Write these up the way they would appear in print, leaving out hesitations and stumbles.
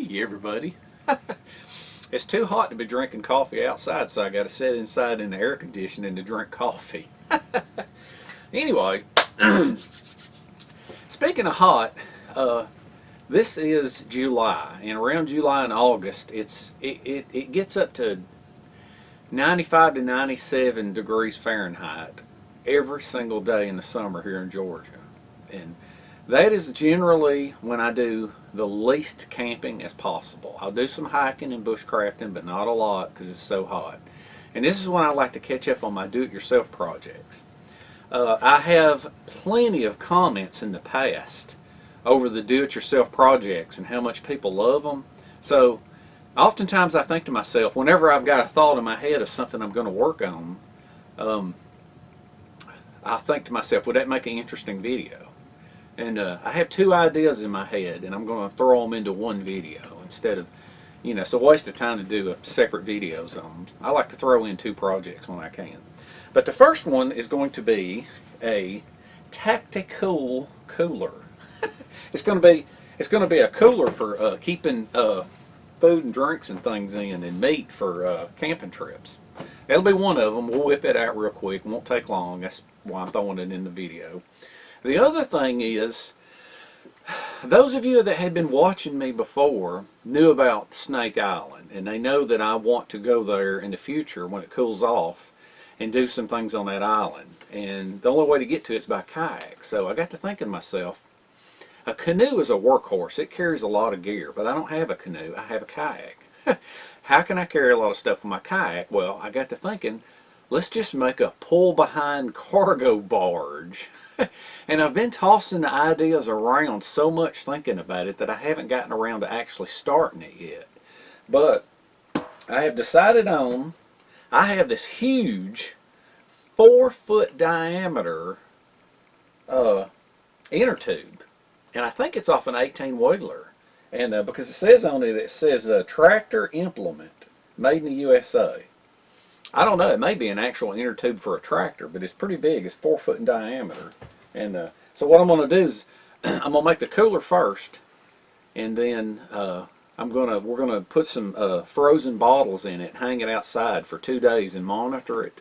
Hey everybody. It's too hot to be drinking coffee outside, so I got to sit inside in the air conditioning to drink coffee. Anyway, speaking of hot, this is July, and around July and August it gets up to 95 to 97 degrees Fahrenheit every single day in the summer here in Georgia. And that is generally when I do the least camping as possible. I'll do some hiking and bushcrafting, but not a lot because it's so hot. And this is when I like to catch up on my do-it-yourself projects. I have plenty of comments in the past over the do-it-yourself projects and how much people love them. So oftentimes I think to myself, whenever I've got a thought in my head of something I'm going to work on, I think to myself, would that make an interesting video? And I have two ideas in my head, and I'm going to throw them into one video instead of, it's a waste of time to do separate videos on them. I like to throw in two projects when I can. But the first one is going to be a Tacti cooler. It's going to be a cooler for keeping food and drinks and things in, and meat for camping trips. That'll be one of them. We'll whip it out real quick. It won't take long. That's why I'm throwing it in the video. The other thing is, those of you that had been watching me before knew about Snake Island, and they know that I want to go there in the future when it cools off and do some things on that island. And the only way to get to it is by kayak. So I got to thinking to myself, a canoe is a workhorse. It carries a lot of gear, but I don't have a canoe. I have a kayak. How can I carry a lot of stuff with my kayak? Well, I got to thinking, let's just make a pull-behind cargo barge. And I've been tossing the ideas around so much thinking about it that I haven't gotten around to actually starting it yet. But I have decided on, I have this huge 4-foot diameter inner tube. And I think it's off an 18-wheeler. And because it says on it says tractor implement, made in the USA. I don't know, it may be an actual inner tube for a tractor, but it's pretty big. It's 4 foot in diameter. And so what I'm going to do is I'm going to make the cooler first, and then we're going to put some frozen bottles in it, hang it outside for 2 days and monitor it.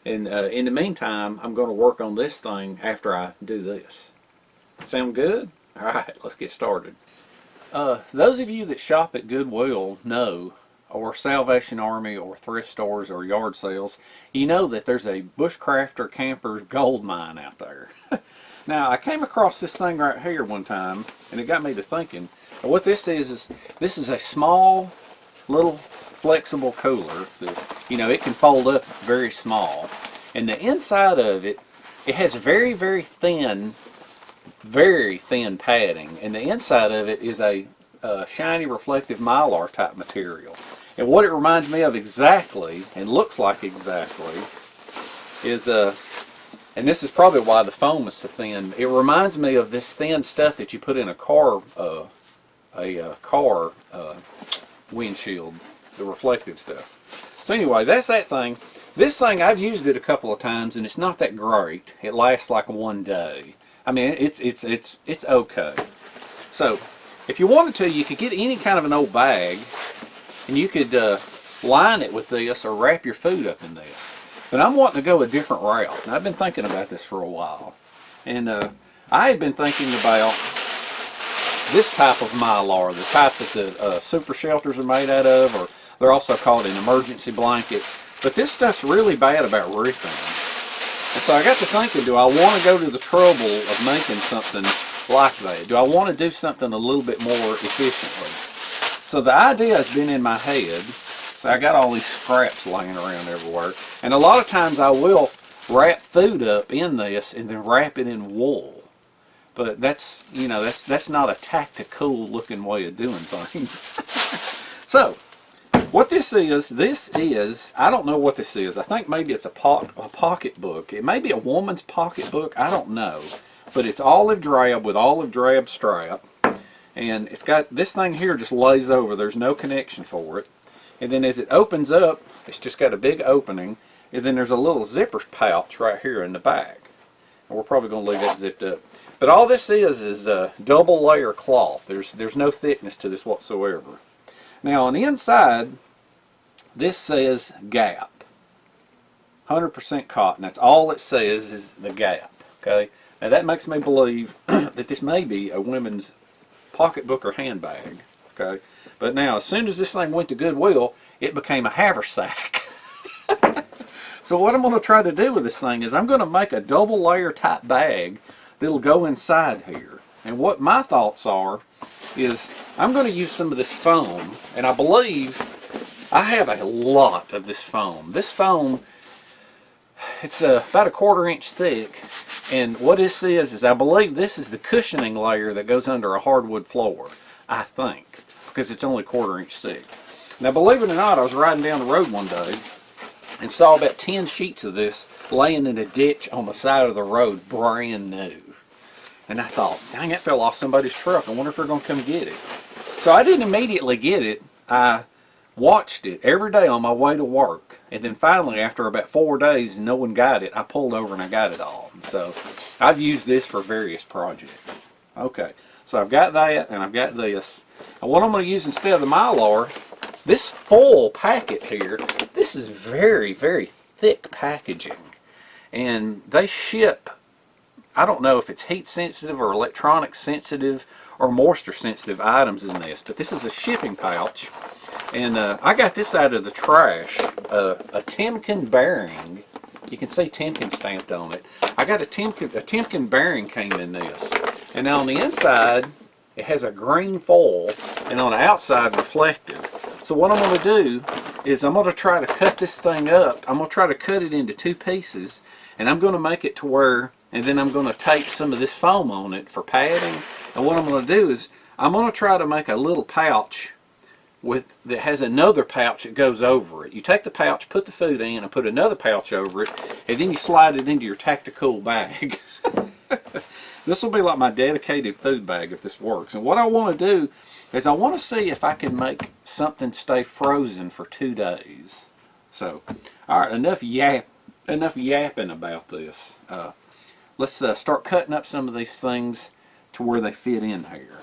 And in the meantime, I'm going to work on this thing after I do this. Sound good? All right, let's get started. Those of you that shop at Goodwill know, or Salvation Army, or thrift stores, or yard sales, you know that there's a bushcrafter camper's gold mine out there. Now, I came across this thing right here one time, and it got me to thinking. And what this is this is a small, little, flexible cooler that, it can fold up very small. And the inside of it, it has very, very thin padding, and the inside of it is a shiny, reflective mylar type material. And what it reminds me of exactly, and looks like exactly, is, and this is probably why the foam is so thin, it reminds me of this thin stuff that you put in a car windshield, the reflective stuff. So anyway, that's that thing. This thing, I've used it a couple of times, and it's not that great. It lasts like one day. I mean, it's okay. So, if you wanted to, you could get any kind of an old bag, and you could line it with this or wrap your food up in this. But I'm wanting to go a different route, and I've been thinking about this for a while. And I had been thinking about this type of mylar, the type that the super shelters are made out of, or they're also called an emergency blanket. But this stuff's really bad about ripping. And so I got to thinking, do I want to go to the trouble of making something like that? Do I want to do something a little bit more efficiently? So the idea has been in my head. So I got all these scraps laying around everywhere. And a lot of times I will wrap food up in this and then wrap it in wool. But that's, that's not a tactical looking way of doing things. So, what this is, I don't know what this is. I think maybe it's a pocketbook. It may be a woman's pocketbook. I don't know. But it's olive drab with olive drab strap. And it's got, this thing here just lays over. There's no connection for it. And then as it opens up, it's just got a big opening. And then there's a little zipper pouch right here in the back. And we're probably going to leave that zipped up. But all this is a double layer cloth. There's no thickness to this whatsoever. Now on the inside, this says Gap. 100% cotton. That's all it says is the Gap. Okay. Now that makes me believe that this may be a women's pocketbook or handbag. Okay. But now as soon as this thing went to Goodwill, it became a haversack. So what I'm going to try to do with this thing is I'm going to make a double layer type bag that'll go inside here. And what my thoughts are is I'm going to use some of this foam, and I believe I have a lot of this foam. This foam, it's about a 1/4 inch thick, and what this is I believe this is the cushioning layer that goes under a hardwood floor, I think, because it's only 1/4 inch thick. Now believe it or not, I was riding down the road one day and saw about 10 sheets of this laying in a ditch on the side of the road, brand new. And I thought, dang, it fell off somebody's truck. I wonder if they're going to come get it. So I didn't immediately get it. I watched it every day on my way to work. And then finally, after about 4 days and no one got it, I pulled over and I got it all. And so I've used this for various projects. Okay, so I've got that and I've got this. And what I'm going to use instead of the Mylar, this foil packet here, this is very, very thick packaging. And they ship, I don't know if it's heat sensitive or electronic sensitive or moisture sensitive items in this, but this is a shipping pouch. And I got this out of the trash, a Timken bearing. You can see Timken stamped on it. I got a Timken bearing came in this. And now on the inside, it has a green foil, and on the outside, reflective. So what I'm going to do is I'm going to try to cut this thing up. I'm going to try to cut it into 2 pieces, and I'm going to make it to where, and then I'm going to tape some of this foam on it for padding. And what I'm going to do is I'm going to try to make a little pouch that has another pouch that goes over it. You take the pouch, put the food in, and put another pouch over it, and then you slide it into your tactical bag. This will be like my dedicated food bag if this works. And what I want to do is I want to see if I can make something stay frozen for 2 days. So, all right, enough yapping about this. Let's start cutting up some of these things to where they fit in here.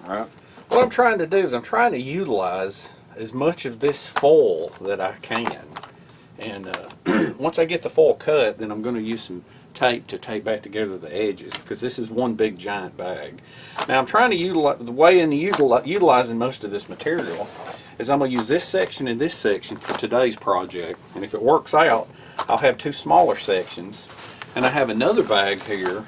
All right. What I'm trying to do is I'm trying to utilize as much of this foil that I can. And once I get the foil cut, then I'm going to use some tape to tape back together the edges, because this is one big giant bag. Now I'm trying to utilize, the way in utilizing most of this material is I'm going to use this section and this section for today's project. And if it works out, I'll have 2 smaller sections. And I have another bag here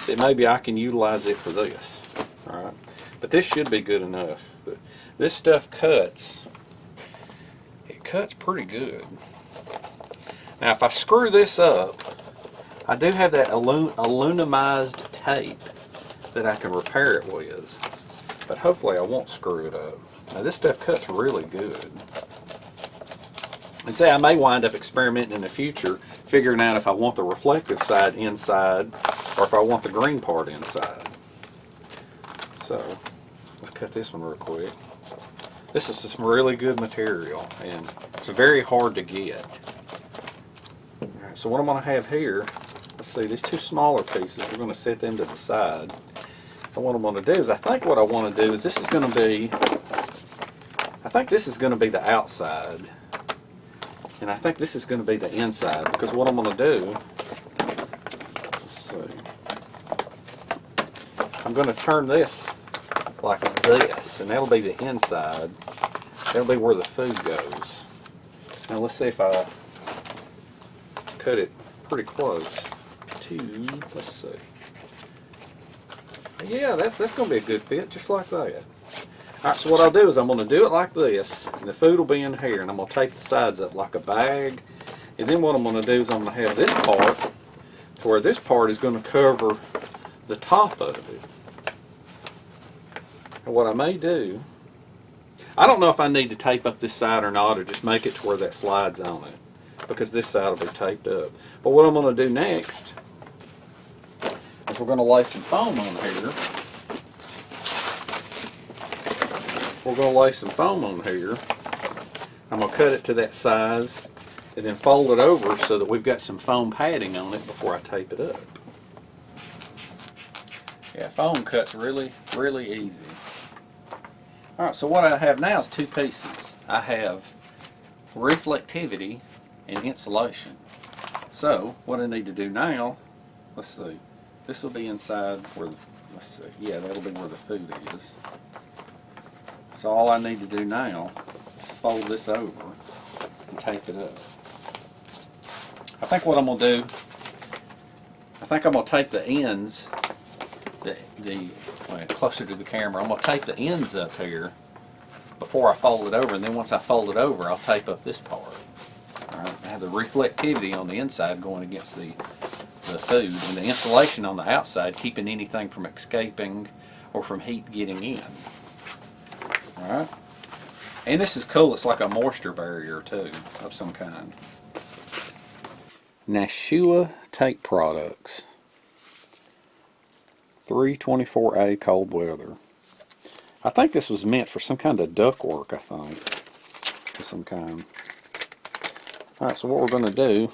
that maybe I can utilize it for this. All right. But this should be good enough. But this stuff cuts. It cuts pretty good. Now if I screw this up, I do have that aluminized tape that I can repair it with. But hopefully I won't screw it up. Now this stuff cuts really good. And say I may wind up experimenting in the future, figuring out if I want the reflective side inside or if I want the green part inside. So let's cut this one real quick. This is some really good material, and it's very hard to get. Alright, so what I'm going to have here, let's see, these 2 smaller pieces, we're going to set them to the side. And what I'm going to do is, I think what I want to do is, this is going to be, I think this is going to be the outside. And I think this is going to be the inside, because what I'm going to do, let's see, I'm going to turn this like this, and that'll be the inside. That'll be where the food goes. Now let's see if I cut it pretty close to, let's see. Yeah, that's going to be a good fit, just like that. Alright, so what I'll do is I'm going to do it like this, and the food will be in here, and I'm going to tape the sides up like a bag. And then what I'm going to do is I'm going to have this part to where this part is going to cover the top of it. And what I may do, I don't know if I need to tape up this side or not, or just make it to where that slides on it, because this side will be taped up. But what I'm going to do next is we're going to lay some foam on here. We're going to lay some foam on here. I'm going to cut it to that size and then fold it over so that we've got some foam padding on it before I tape it up. Yeah, foam cuts really, really easy. Alright, so what I have now is two pieces. I have reflectivity and insulation. So, what I need to do now, let's see, this will be inside where, let's see, yeah, that'll be where the food is. So all I need to do now is fold this over and tape it up. I think what I'm going to do, I think I'm going to tape the ends, well, closer to the camera, I'm going to tape the ends up here before I fold it over, and then once I fold it over, I'll tape up this part. Alright, I have the reflectivity on the inside going against the food, and the insulation on the outside keeping anything from escaping or from heat getting in. Alright, and this is cool, it's like a moisture barrier too, of some kind. Nashua Tape Products 324A cold weather. I think this was meant for some kind of duct work, I think, of some kind. Alright, so what we're going to do,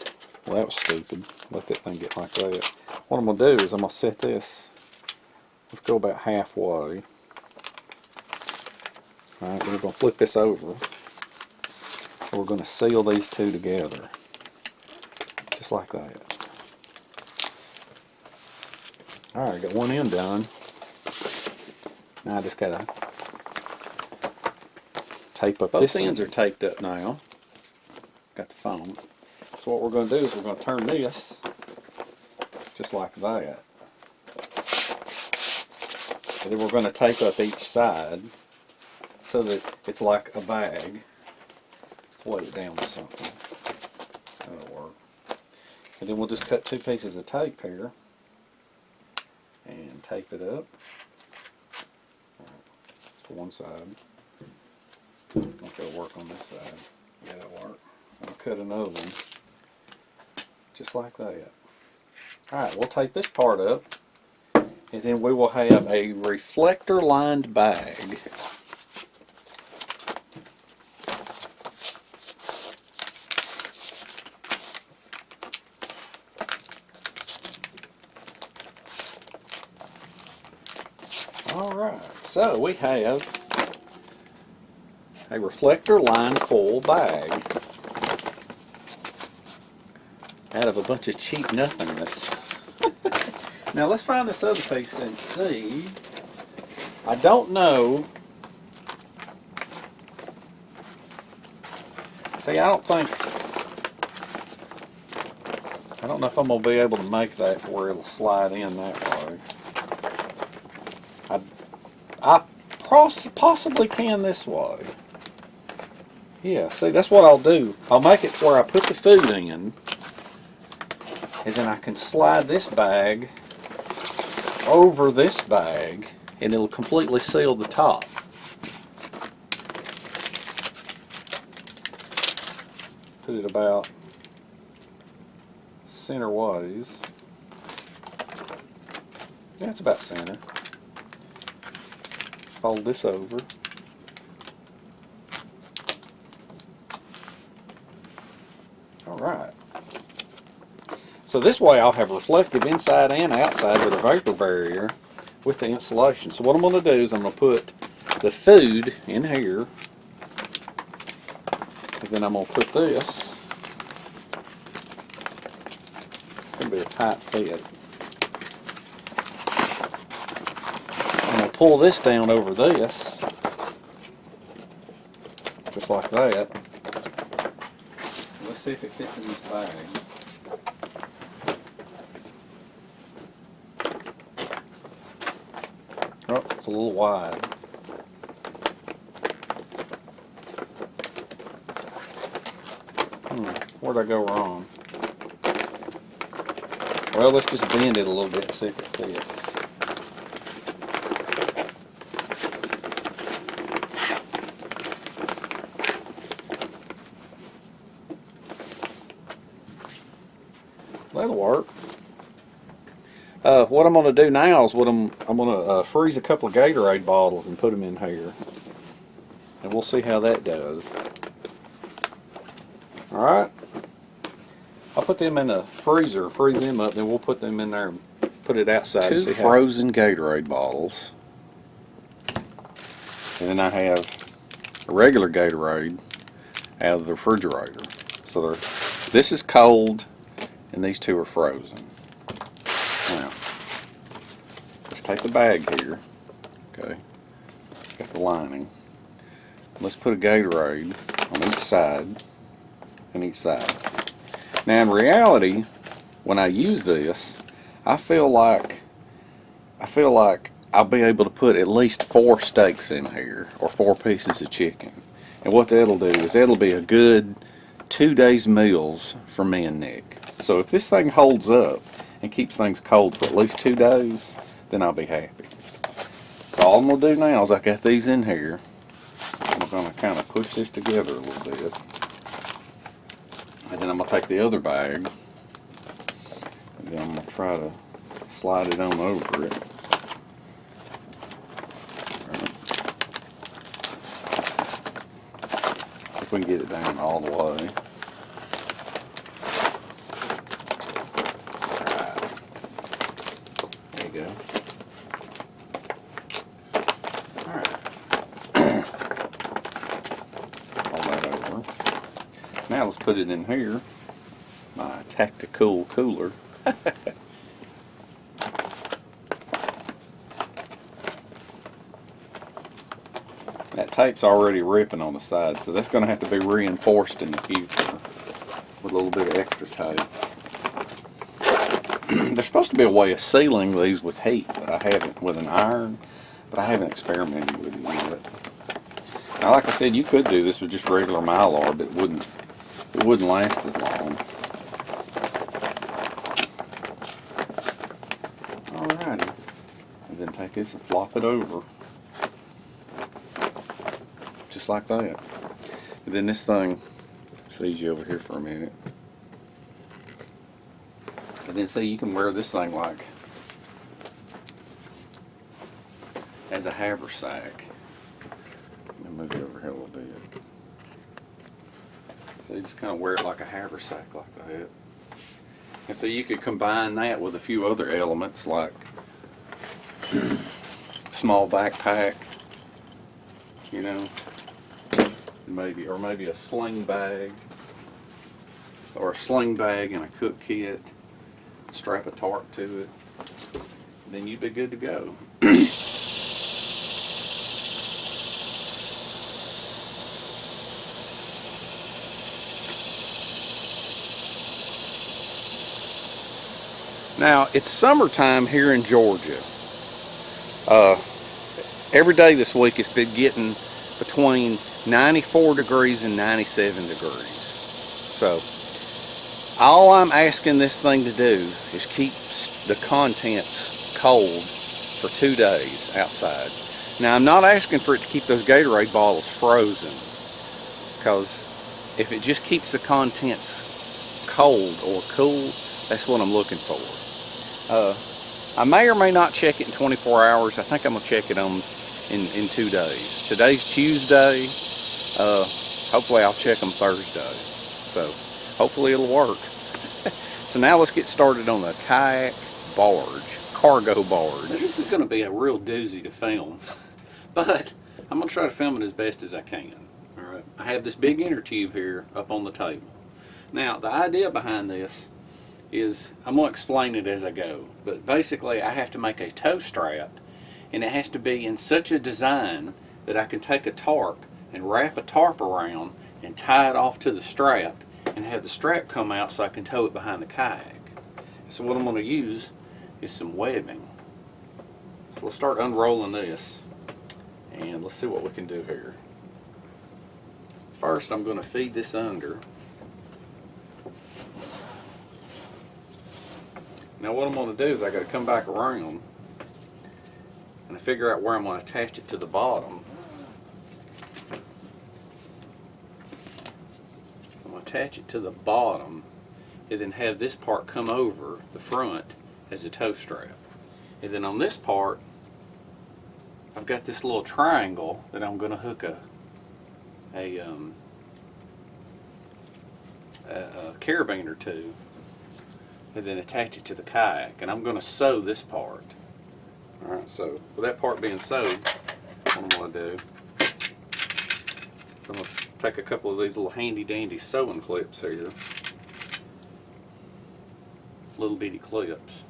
well, that was stupid, let that thing get like that. What I'm going to do is I'm going to set this, let's go about halfway. Alright, then we're going to flip this over. And we're going to seal these two together, just like that. Alright, got one end done. Now I just got to tape up this end. Both ends are taped up now. Got the foam. So what we're going to do is we're going to turn this just like that. And then we're going to tape up each side so that it's like a bag. Let's weight it down with something. That'll work. And then we'll just cut two pieces of tape here and tape it up. To one side. Okay, it'll work on this side. Yeah, that'll work. I'll cut another one just like that. Alright, we'll take this part up, and then we will have a reflector lined bag. Alright, so we have a reflector lined full bag out of a bunch of cheap nothingness. Now let's find this other piece and see. I don't know. See, I don't know if I'm going to be able to make that where it'll slide in that way. I possibly can this way. Yeah, see, that's what I'll do. I'll make it to where I put the food in, and then I can slide this bag over this bag, and it'll completely seal the top. Put it about center ways. Yeah, it's about center. Fold this over. Alright. So this way I'll have reflective inside and outside with a vapor barrier with the insulation. So what I'm going to do is I'm going to put the food in here, and then I'm going to put this. It's going to be a tight fit. I'm going to pull this down over this, just like that. Let's see if it fits in this bag. Oh, it's a little wide. Where'd I go wrong? Well, let's just bend it a little bit and see if it fits. That'll work. What I'm going to do now is I'm going to freeze a couple of Gatorade bottles and put them in here, and we'll see how that does. All right, I'll put them in the freezer, freeze them up, then we'll put them in there put it outside. Two frozen Gatorade bottles. And then I have a regular Gatorade out of the refrigerator. So this is cold and these two are frozen. Now, let's take the bag here. Okay, got the lining. Let's put a Gatorade on each side and each side. Now in reality, when I use this, I feel like I'll be able to put at least 4 steaks in here, or 4 pieces of chicken. And what that'll do is it'll be a good 2 days meals for me and Nick. So if this thing holds up and keeps things cold for at least 2 days, then I'll be happy. So all I'm gonna do now is I got these in here. I'm gonna kind of push this together a little bit. And then I'm gonna take the other bag and then I'm gonna try to slide it on over it. If we can get it down all the way. Alright. There you go. Alright. All that over. Now let's put it in here. My Tacti cooler. That tape's already ripping on the side, so that's going to have to be reinforced in the future with a little bit of extra tape. There's supposed to be a way of sealing these with heat, but I haven't, with an iron, but I haven't experimented with it yet. Now, like I said, you could do this with just regular Mylar, but it wouldn't last as long. Alrighty, and then take this and flop it over. Just like that. And then this thing, sees you over here for a minute. And then see, you can wear this thing like as a haversack. Let me move it over here a little bit. So you just kind of wear it like a haversack like that. And so you could combine that with a few other elements like small backpack, you know. Maybe a sling bag, or a sling bag and a cook kit, strap a tarp to it, then you'd be good to go. Now, it's summertime here in Georgia. Every day this week it's been getting between 94 degrees and 97 degrees. So all I'm asking this thing to do is keep the contents cold for 2 days outside. Now I'm not asking for it to keep those Gatorade bottles frozen, because if it just keeps the contents cold or cool, that's what I'm looking for. I may or may not check it in 24 hours. I think I'm going to check it in 2 days. Today's Tuesday. Hopefully I'll check them Thursday. So hopefully it'll work. So now let's get started on the Kayak Barge, cargo barge. Now, this is going to be a real doozy to film, but I'm going to try to film it as best as I can. All right. I have this big inner tube here up on the table. Now the idea behind this is, I'm going to explain it as I go, but basically I have to make a tow strap, and it has to be in such a design that I can take a tarp and wrap a tarp around and tie it off to the strap and have the strap come out so I can tow it behind the kayak. So what I'm going to use is some webbing. So let's start unrolling this and let's see what we can do here. First I'm going to feed this under. Now what I'm going to do is I got to come back around and figure out where I'm going to attach it to the bottom. I'm going to attach it to the bottom and then have this part come over the front as a tow strap. And then on this part I've got this little triangle that I'm going to hook a carabiner to. and then attach it to the kayak. And I'm going to sew this part. Alright, so with that part being sewed, what I'm going to do, I'm going to take a couple of these little handy dandy sewing clips here, little bitty clips,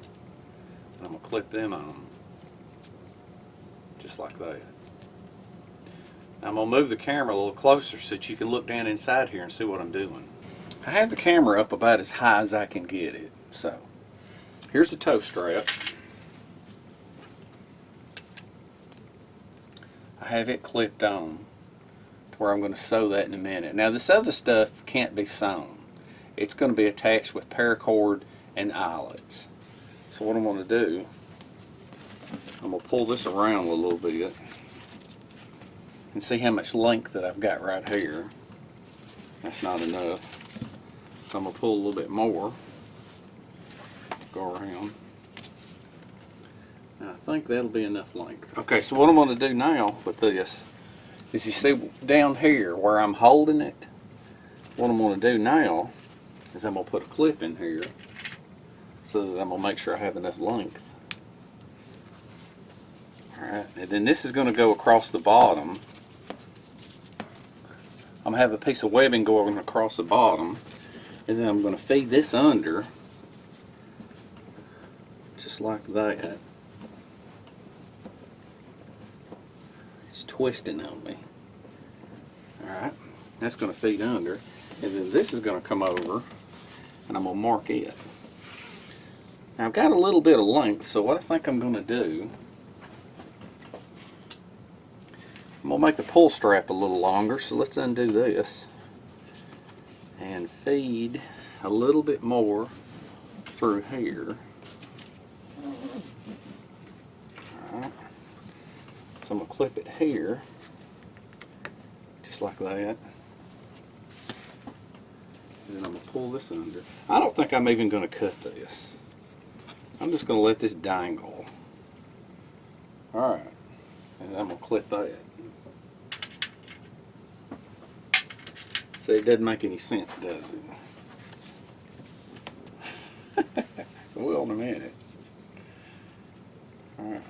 and I'm going to clip them on, just like that. Now I'm going to move the camera a little closer so that you can look down inside here and see what I'm doing. I have the camera up about as high as I can get it. So, here's the tow strap. I have it clipped on to where I'm going to sew that in a minute. Now this other stuff can't be sewn. It's going to be attached with paracord and eyelets. So what I'm going to do, I'm going to pull this around a little bit and see how much length that I've got right here. That's not enough. So I'm going to pull a little bit more. Go around. And I think that'll be enough length. Okay, so what I'm going to do now with this is, you see down here where I'm holding it, what I'm going to do now is I'm going to put a clip in here so that I'm going to make sure I have enough length. Alright, and then this is going to go across the bottom. I'm going to have a piece of webbing going across the bottom, and then I'm going to feed this under just like that. It's twisting on me. Alright, that's going to feed under, and then this is going to come over and I'm going to mark it. Now I've got a little bit of length, so what I think I'm going to do, I'm going to make the pull strap a little longer, so let's undo this and feed a little bit more through here. Alright, so I'm going to clip it here, just like that. And then I'm going to pull this under. I don't think I'm even going to cut this. I'm just going to let this dangle. Alright, and I'm going to clip that. See, it doesn't make any sense, does it? Well, in a minute. Alright.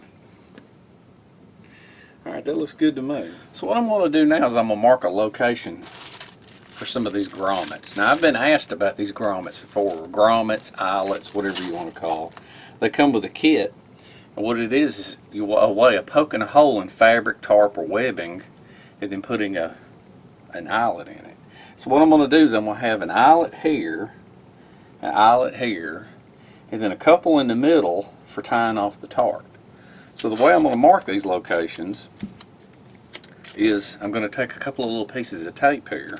Alright, that looks good to me. So what I'm going to do now is I'm going to mark a location for some of these grommets. Now, I've been asked about these grommets before. Grommets, eyelets, whatever you want to call. They come with a kit. And what it is a way of poking a hole in fabric, tarp, or webbing, and then putting an eyelet in it. So what I'm going to do is I'm going to have an eyelet here, and then a couple in the middle for tying off the tarp. So the way I'm going to mark these locations is I'm going to take a couple of little pieces of tape here,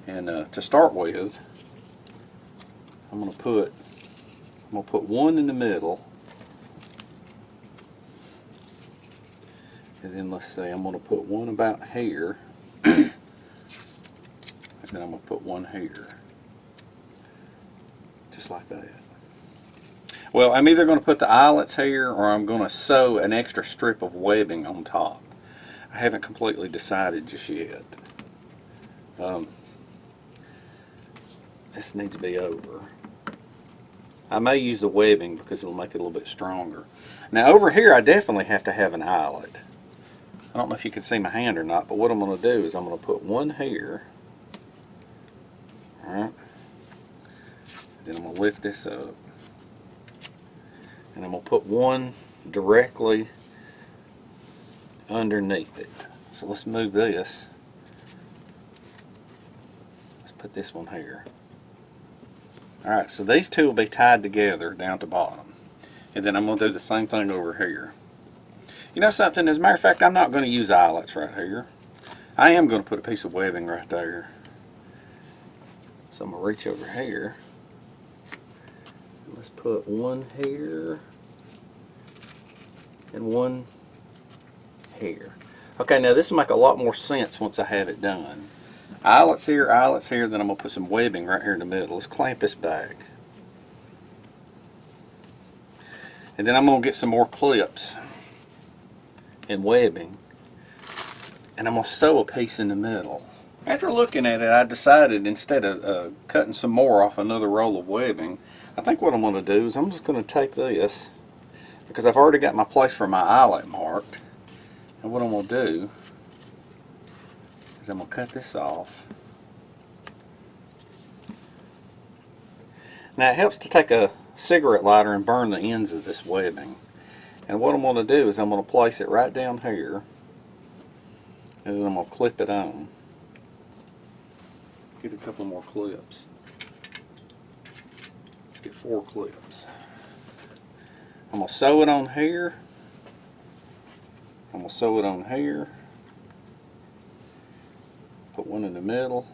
and to start with, I'm going to put one in the middle, and then let's see, I'm going to put one about here. And then I'm going to put one here, just like that. Well, I'm either going to put the eyelets here, or I'm going to sew an extra strip of webbing on top. I haven't completely decided just yet. This needs to be over. I may use the webbing because it'll make it a little bit stronger. Now over here I definitely have to have an eyelet. I don't know if you can see my hand or not, but what I'm going to do is I'm going to put one here. Alright, then I'm going to lift this up, and I'm going to put one directly underneath it. So let's move this. Let's put this one here. Alright, so these two will be tied together down to bottom, and then I'm going to do the same thing over here. You know something, as a matter of fact, I'm not going to use eyelets right here. I am going to put a piece of webbing right there. So I'm going to reach over here. Let's put one here and one here. Okay, now this will make a lot more sense once I have it done. Eyelets here, then I'm going to put some webbing right here in the middle. Let's clamp this back. And then I'm going to get some more clips and webbing, and I'm going to sew a piece in the middle. After looking at it, I decided instead of cutting some more off another roll of webbing, I think what I'm going to do is I'm just going to take this, because I've already got my place for my eyelet marked, and what I'm going to do is I'm going to cut this off. Now it helps to take a cigarette lighter and burn the ends of this webbing. And what I'm going to do is I'm going to place it right down here, and then I'm going to clip it on. Get a couple more clips. Let's get 4 clips. I'm going to sew it on here. I'm going to sew it on here. Put one in the middle.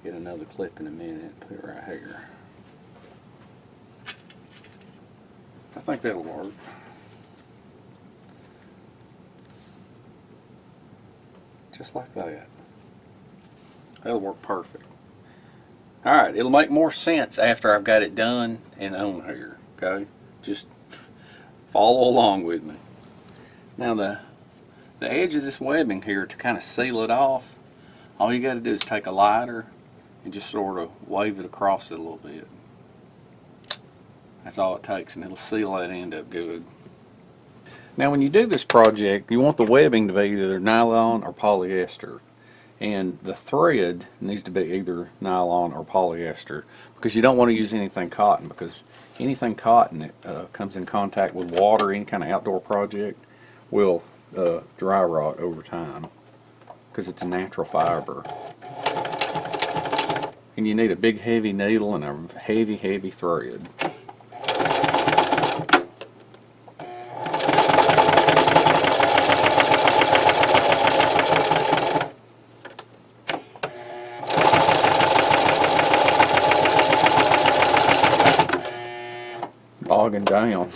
Get another clip in a minute. Put it right here. I think that'll work. Just like that. That'll work perfect. Alright, it'll make more sense after I've got it done and on here. Okay? Just follow along with me. Now the edge of this webbing here, to kind of seal it off, all you got to do is take a lighter and just sort of wave it across it a little bit. That's all it takes, and it'll seal that end up good. Now when you do this project, you want the webbing to be either nylon or polyester. And the thread needs to be either nylon or polyester, because you don't want to use anything cotton, because anything cotton that comes in contact with water, any kind of outdoor project, will dry rot over time, because it's a natural fiber. And you need a big heavy needle and a heavy thread. Bogging down.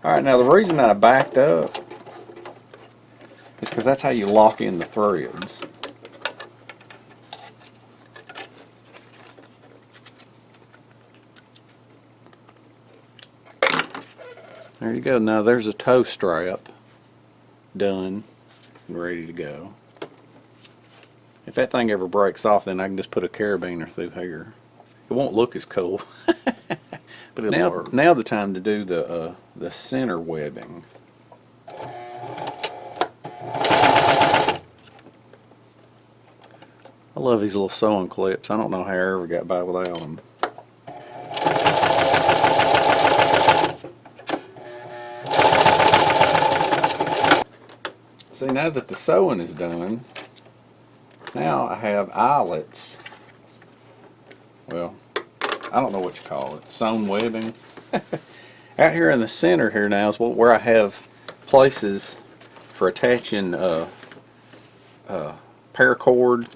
Alright, now the reason I backed up is because that's how you lock in the threads. There you go. Now there's a toe strap done and ready to go. If that thing ever breaks off, then I can just put a carabiner through here. It won't look as cool, but it'll work. Now the time to do the center webbing. I love these little sewing clips. I don't know how I ever got by without them. See, now that the sewing is done, now I have eyelets. Well, I don't know what you call it. Sewn webbing. Out here in the center here now is where I have places for attaching paracord,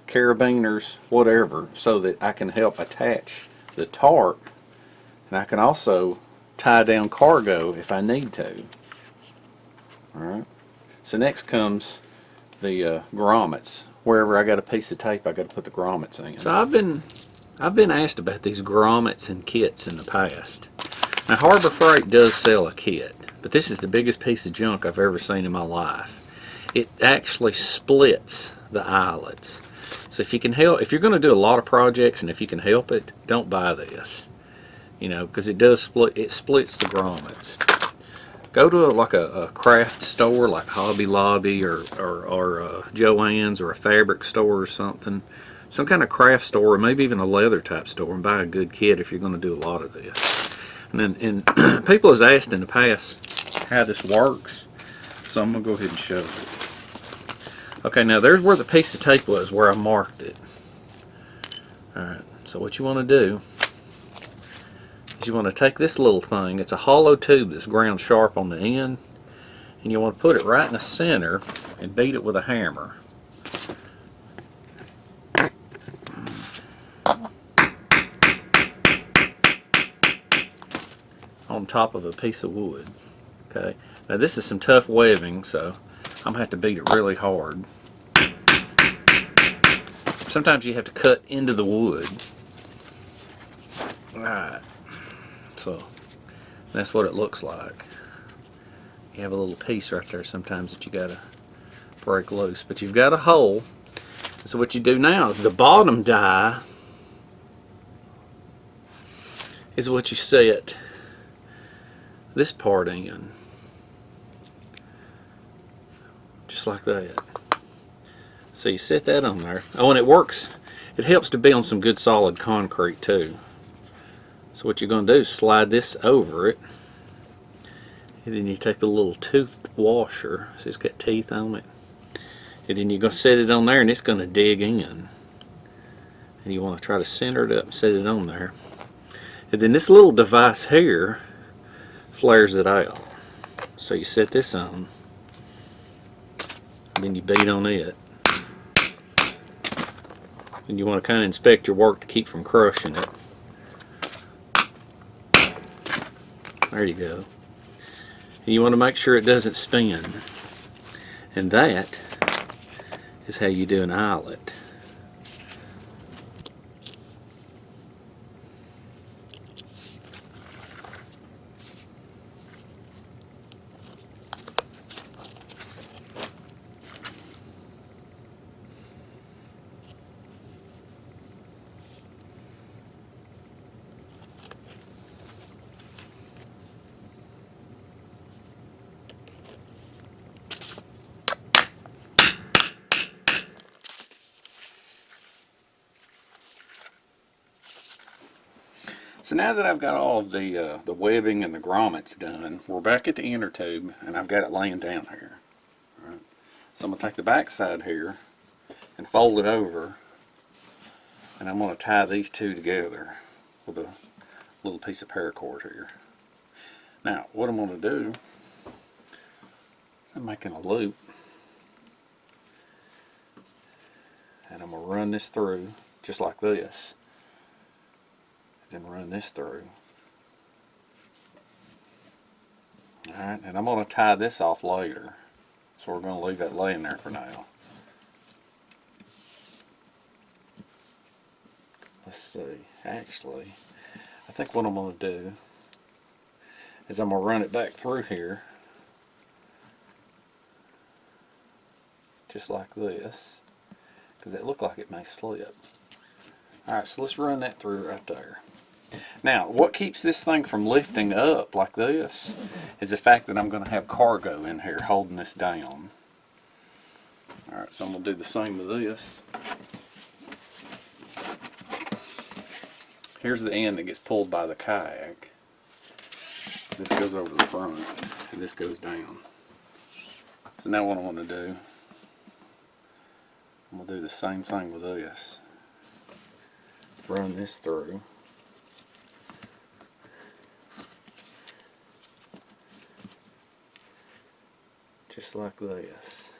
carabiners, whatever, so that I can help attach the tarp, and I can also tie down cargo if I need to. Alright, so next comes the grommets. Wherever I got a piece of tape, I got to put the grommets in. So I've been asked about these grommets and kits in the past. Now Harbor Freight does sell a kit, but this is the biggest piece of junk I've ever seen in my life. It actually splits the eyelets. So if you can help, if you're going to do a lot of projects and if you can help it, don't buy this. You know, because it does split. It splits the grommets. Go to like a craft store like Hobby Lobby or Joann's or a fabric store or something. Some kind of craft store, or maybe even a leather type store, and buy a good kit if you're going to do a lot of this. And people has asked in the past how this works, so I'm going to go ahead and show it. Okay, now there's where the piece of tape was, where I marked it. Alright, so what you want to do is you want to take this little thing. It's a hollow tube that's ground sharp on the end, and you want to put it right in the center and beat it with a hammer. On top of a piece of wood. Okay, now this is some tough webbing, so I'm going to have to beat it really hard. Sometimes you have to cut into the wood. Alright, so that's what it looks like. You have a little piece right there sometimes that you got to break loose, but you've got a hole. So what you do now is the bottom die is what you set this part in. Just like that. So you set that on there. Oh, and it works. It helps to be on some good solid concrete too. So what you're going to do is slide this over it. And then you take the little toothed washer. See, it's got teeth on it. And then you're going to set it on there and it's going to dig in. And you want to try to center it up and set it on there. And then this little device here flares it out. So you set this on. And then you beat on it. And you want to kind of inspect your work to keep from crushing it. There you go. And you want to make sure it doesn't spin. And that is how you do an eyelet. So now that I've got all of the webbing and the grommets done, we're back at the inner tube, and I've got it laying down here. All right. So I'm going to take the back side here and fold it over, and I'm going to tie these two together with a little piece of paracord here. Now, what I'm going to do, I'm making a loop, and I'm going to run this through just like this. Then run this through. Alright, and I'm going to tie this off later. So we're going to leave that laying there for now. Let's see. Actually, I think what I'm going to do is I'm going to run it back through here. Just like this. Because it looked like it may slip. Alright, so let's run that through right there. Now, what keeps this thing from lifting up like this is the fact that I'm going to have cargo in here holding this down. Alright, so I'm going to do the same with this. Here's the end that gets pulled by the kayak. This goes over the front, and this goes down. So now what I want to do, I'm going to do the same thing with this. Run this through. Just like this.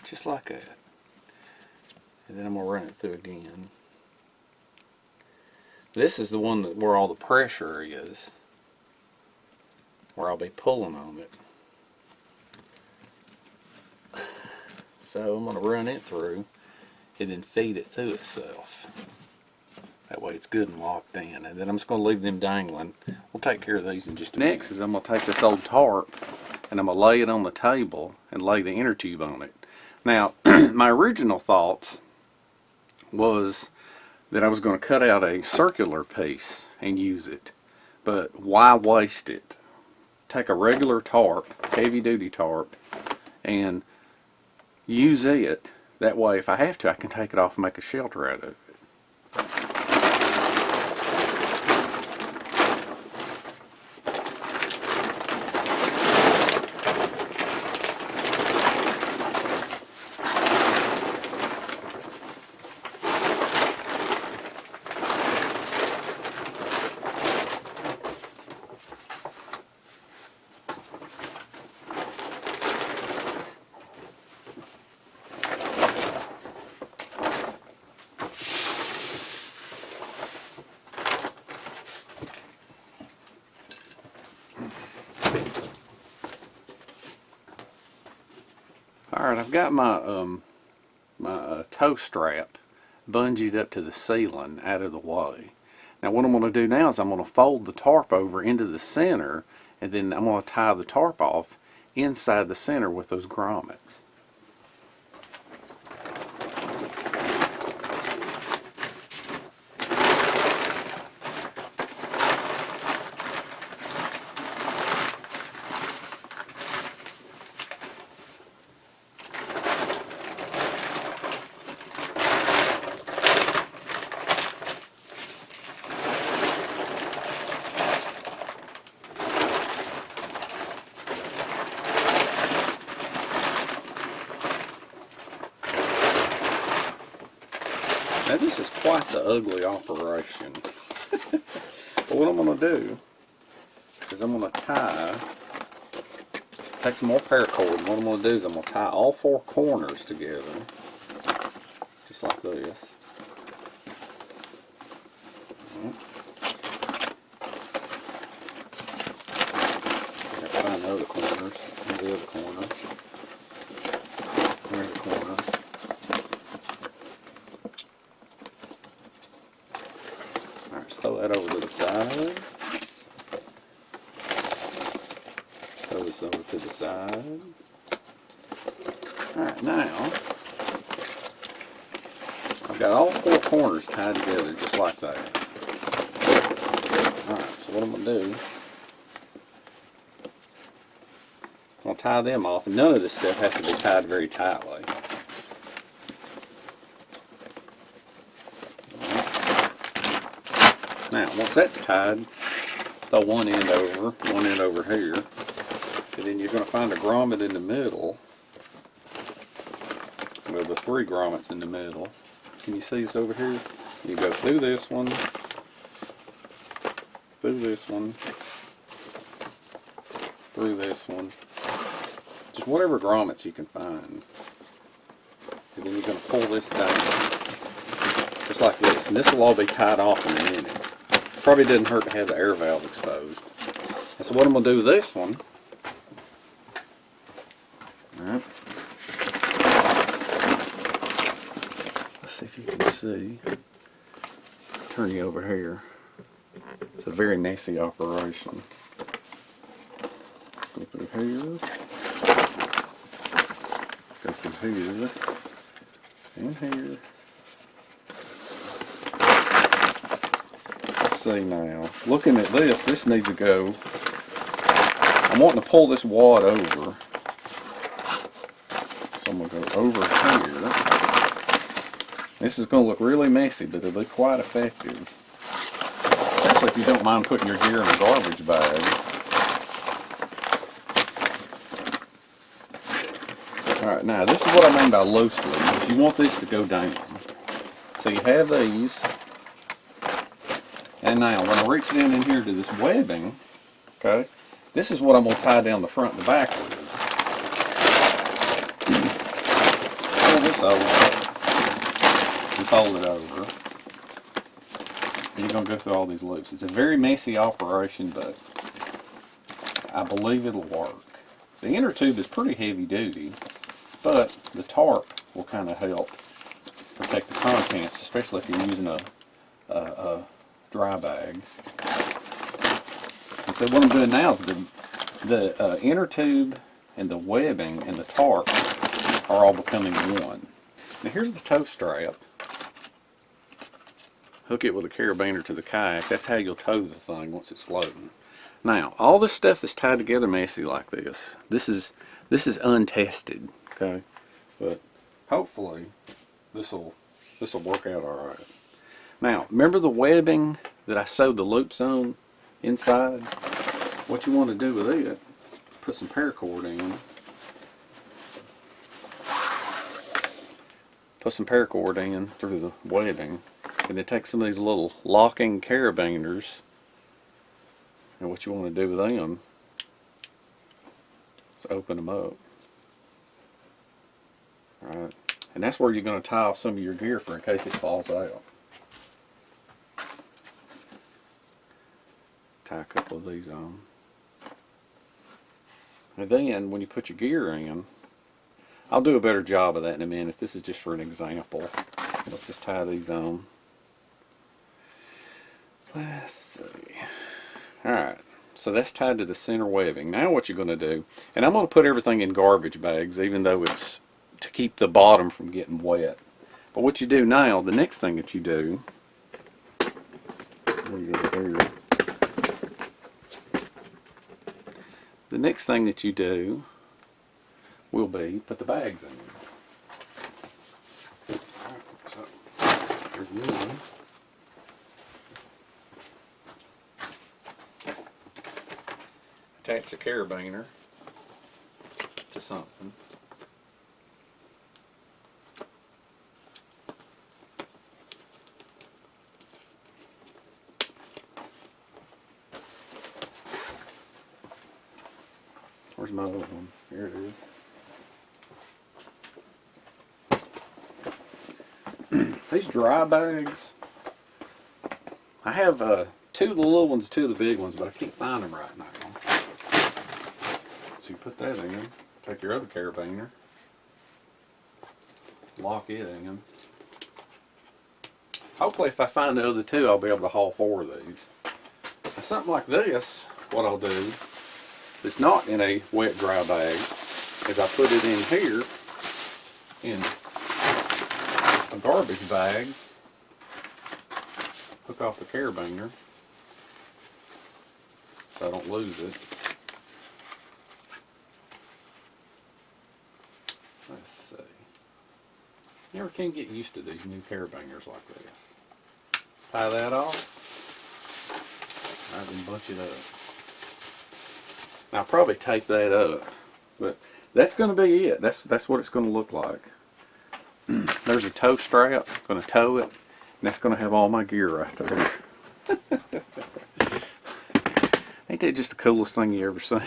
Just like that. And then I'm going to run it through again. This is the one where all the pressure is. Where I'll be pulling on it. So I'm going to run it through and then feed it through itself. That way it's good and locked in. And then I'm just going to leave them dangling. We'll take care of these in just a minute. Next is I'm going to take this old tarp and I'm going to lay it on the table and lay the inner tube on it. Now, my original thoughts was that I was going to cut out a circular piece and use it. But why waste it? Take a regular tarp, heavy duty tarp, and use it. That way, if I have to, I can take it off and make a shelter out of it. Alright, I've got my toe strap bungeed up to the ceiling out of the way. Now what I'm going to do now is I'm going to fold the tarp over into the center, and then I'm going to tie the tarp off, inside the center with those grommets. Now this is quite the ugly operation. But what I'm going to do is I'm going to take some more paracord, and what I'm going to do is I'm going to tie all four corners together, just like this. Gotta find the other corners. Here's the other corner. Here's the corner. Throw that over to the side. Throw this over to the side. Alright, now I've got all four corners tied together just like that. Alright, so what I'm going to do, I'm going to tie them off, and none of this stuff has to be tied very tightly. Now, once that's tied, throw one end over here, and then you're going to find a grommet in the middle. Well, the three grommets in the middle. Can you see this over here? You go through this one, through this one, through this one. Just whatever grommets you can find. And then you're going to pull this down, just like this. And this will all be tied off in a minute. Probably doesn't hurt to have the air valve exposed. And so what I'm going to do with this one, alright, let's see if you can see, turn you over here. It's a very messy operation. Let's go through here, go through here, and here. See now, looking at this, this needs to go, I'm wanting to pull this wad over, so I'm going to go over here. This is going to look really messy, but it'll be quite effective, especially if you don't mind putting your gear in a garbage bag. Alright, now this is what I mean by loosely. You want this to go down. So you have these. And now, when I reach down in here to this webbing, okay, this is what I'm going to tie down the front and the back with. Pull this over and fold it over. And you're going to go through all these loops. It's a very messy operation, but I believe it'll work. The inner tube is pretty heavy duty, but the tarp will kind of help protect the contents, especially if you're using a dry bag. And so what I'm doing now is the inner tube and the webbing and the tarp are all becoming one. Now here's the tow strap. Hook it with a carabiner to the kayak. That's how you'll tow the thing once it's floating. Now all this stuff that's tied together messy like this is untested, okay? But hopefully this will work out all right. Now, remember the webbing that I sewed the loops on inside? What you want to do with it is put some paracord in. Put some paracord in through the webbing. And then take some of these little locking carabiners. And what you want to do with them is open them up. Alright. And that's where you're going to tie off some of your gear for in case it falls out. Tie a couple of these on. And then when you put your gear in, I'll do a better job of that in a minute. This is just for an example. Let's just tie these on. Let's see. Alright, So that's tied to the center webbing. Now what you're going to do, and I'm going to put everything in garbage bags, even though it's to keep the bottom from getting wet. But what you do now, the next thing that you do, the next thing that you do will be put the bags in. Alright, so there's one. Attach the carabiner to something. Where's my other one? Here it is. These dry bags, I have two of the little ones, two of the big ones, but I can't find them right now. So you put that in, take your other carabiner, lock it in. Hopefully if I find the other two, I'll be able to haul 4 of these. Now, something like this, what I'll do, it's not in a wet dry bag, is I put it in here in a garbage bag, hook off the carabiner so I don't lose it. Let's see. You never can get used to these new carabiners like this. Tie that off. Alright, then bunch it up. Now, I'll probably tape that up, but that's going to be it. That's what it's going to look like. There's a tow strap. I'm going to tow it, and that's going to have all my gear right there. Ain't that just the coolest thing you ever seen?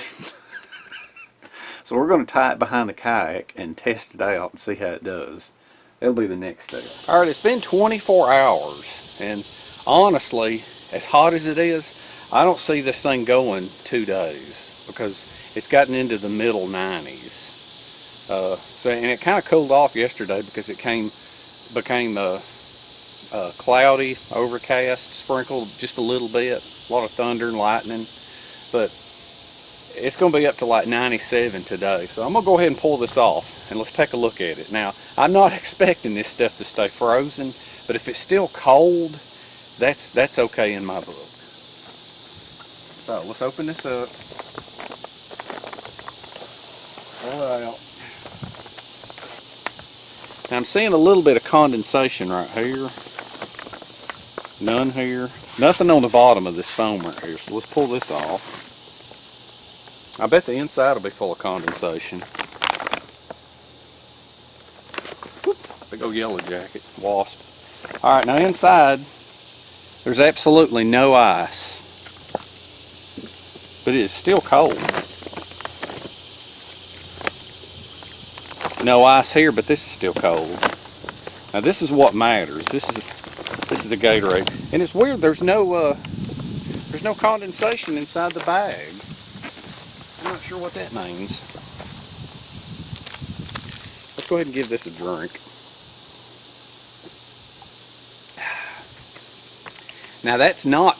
So we're going to tie it behind the kayak and test it out and see how it does. That'll be the next step. Alright, it's been 24 hours, and honestly, as hot as it is, I don't see this thing going 2 days. Because it's gotten into the middle 90s. And it kind of cooled off yesterday because it became cloudy, overcast, sprinkled just a little bit, a lot of thunder and lightning. But it's going to be up to like 97 today. So I'm going to go ahead and pull this off and let's take a look at it. Now, I'm not expecting this stuff to stay frozen, but if it's still cold, that's okay in my book. So let's open this up. Pull it out. Now I'm seeing a little bit of condensation right here. None here. Nothing on the bottom of this foam right here. So let's pull this off. I bet the inside will be full of condensation. Whoop, big old yellow jacket. Wasp. Alright, now inside there's absolutely no ice. But it is still cold. No ice here, but this is still cold. Now this is what matters. This is the Gatorade, and it's weird. There's no condensation inside the bag. I'm not sure what that means. Let's go ahead and give this a drink. Now that's not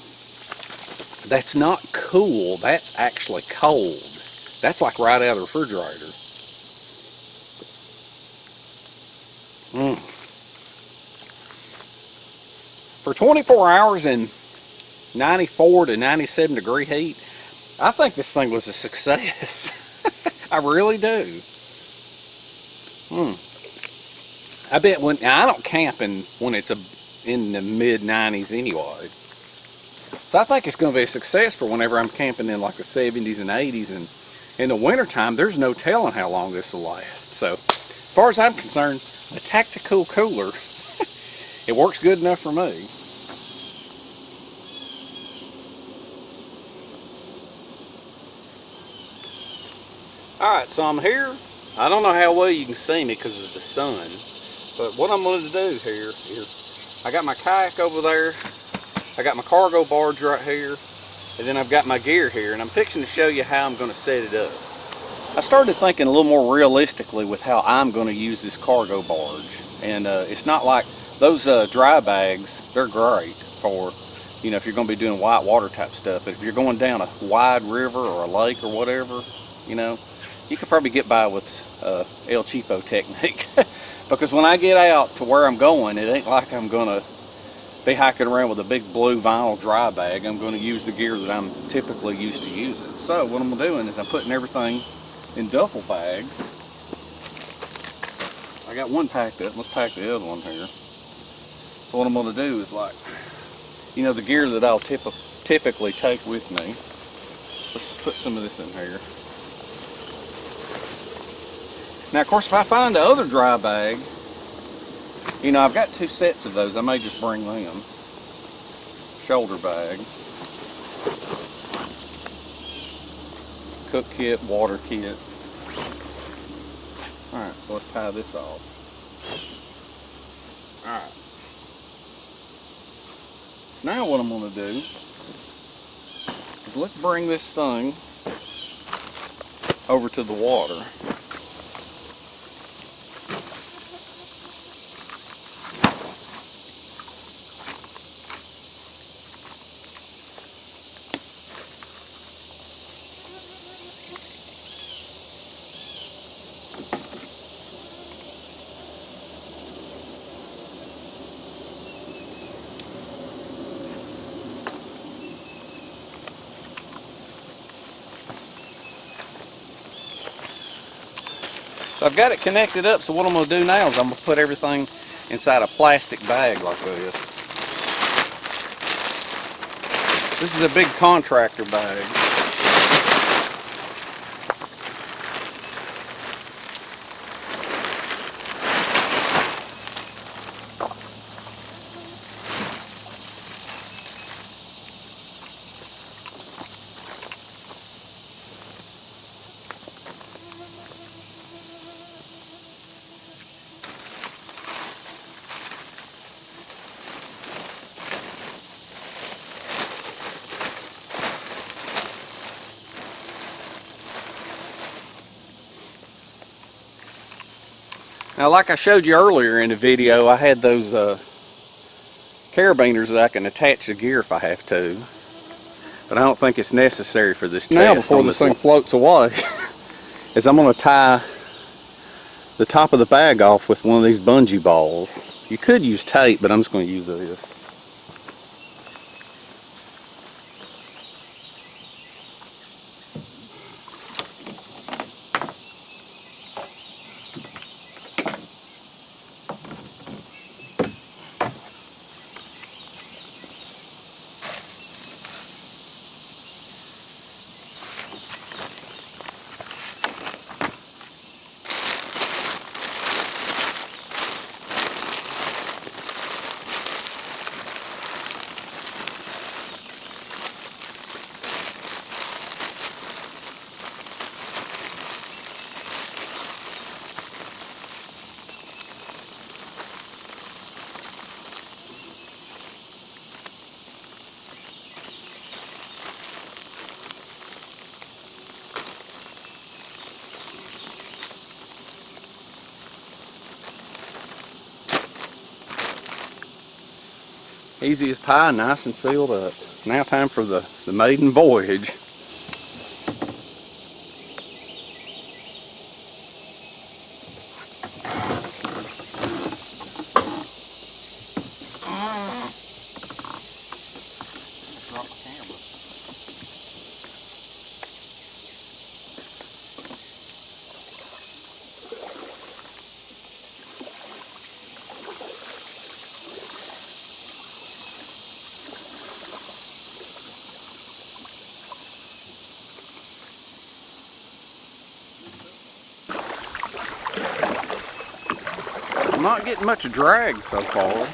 cool. That's actually cold. That's like right out of the refrigerator. For 24 hours in 94 to 97 degree heat, I think this thing was a success. I really do. I bet I don't camp when it's in the mid 90s anyway. So I think it's going to be a success for whenever I'm camping in like the 70s and 80s, and in the wintertime there's no telling how long this will last. So as far as I'm concerned, the tactical cooler, it works good enough for me. Alright, so I'm here. I don't know how well you can see me because of the sun, but what I'm going to do here is I got my kayak over there, I got my cargo barge right here, and then I've got my gear here, and I'm fixing to show you how I'm going to set it up. I started thinking a little more realistically with how I'm going to use this cargo barge, and it's not like those dry bags. They're great for you know, if you're going to be doing white water type stuff. But if you're going down a wide river or a lake or whatever, you know, you could probably get by with El Cheapo technique. Because when I get out to where I'm going, it ain't like I'm going to be hiking around with a big blue vinyl dry bag. I'm going to use the gear that I'm typically used to using. So what I'm doing is I'm putting everything in duffel bags. I got one packed up. Let's pack the other one here. So what I'm going to do is, like, you know, the gear that I'll typically take with me. Let's just put some of this in here. Now, of course, if I find the other dry bag, you know, I've got 2 sets of those. I may just bring them. Shoulder bag. Cook kit, water kit. Alright, so let's tie this off. Alright. Now what I'm going to do is let's bring this thing over to the water. So I've got it connected up, so what I'm going to do now is I'm going to put everything inside a plastic bag like this. This is a big contractor bag. Now, like I showed you earlier in the video, I had those carabiners that I can attach the gear if I have to. But I don't think it's necessary for this test. Now, before this thing floats away, is I'm going to tie the top of the bag off with one of these bungee balls. You could use tape, but I'm just going to use this. Easy as pie, nice and sealed up. Now time for the maiden voyage. I'm not getting much drag so far.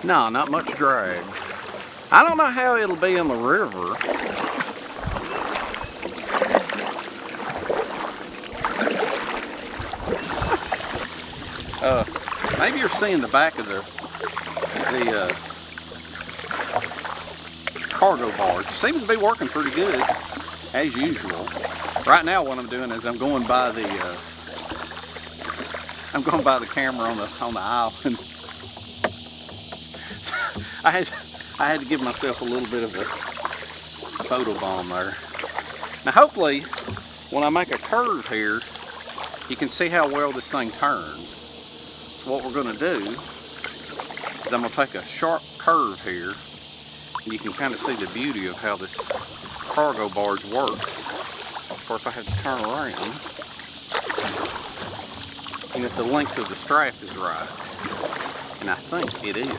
No, not much drag. I don't know how it'll be in the river. Maybe you're seeing the back of the cargo barge. Seems to be working pretty good, as usual. Right now what I'm doing is I'm going by the camera on the island. I had to give myself a little bit of a photo bomb there. Now hopefully when I make a curve here, you can see how well this thing turns. So what we're going to do is I'm going to take a sharp curve here, and you can kind of see the beauty of how this cargo barge works. Of course I have to turn around, and if the length of the strap is right, and I think it is.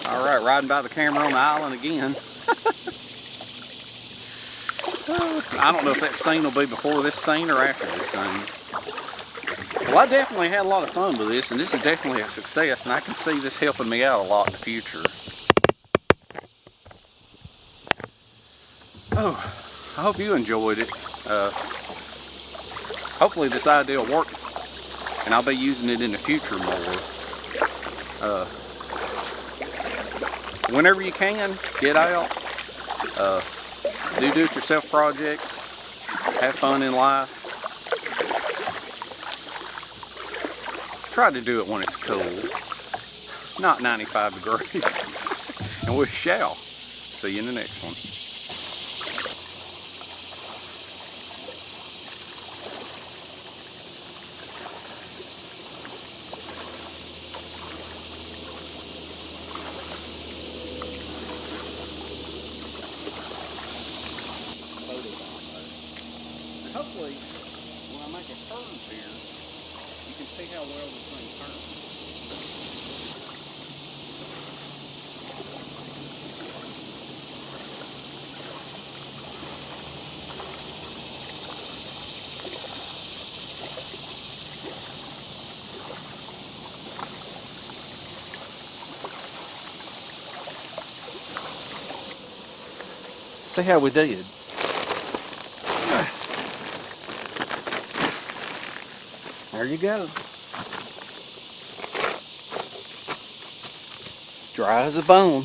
Alright, riding by the camera on the island again. I don't know if that scene will be before this scene or after this scene. Well, I definitely had a lot of fun with this, and this is definitely a success, and I can see this helping me out a lot in the future. Oh, I hope you enjoyed it. Hopefully this idea will work, and I'll be using it in the future more. Whenever you can, get out, do it-yourself projects, have fun in life. Try to do it when it's cool, not 95 degrees, and we shall see you in the next one. Hopefully, when I make a curve here, you can see how well this thing turns. See how we did. There you go. Dry as a bone.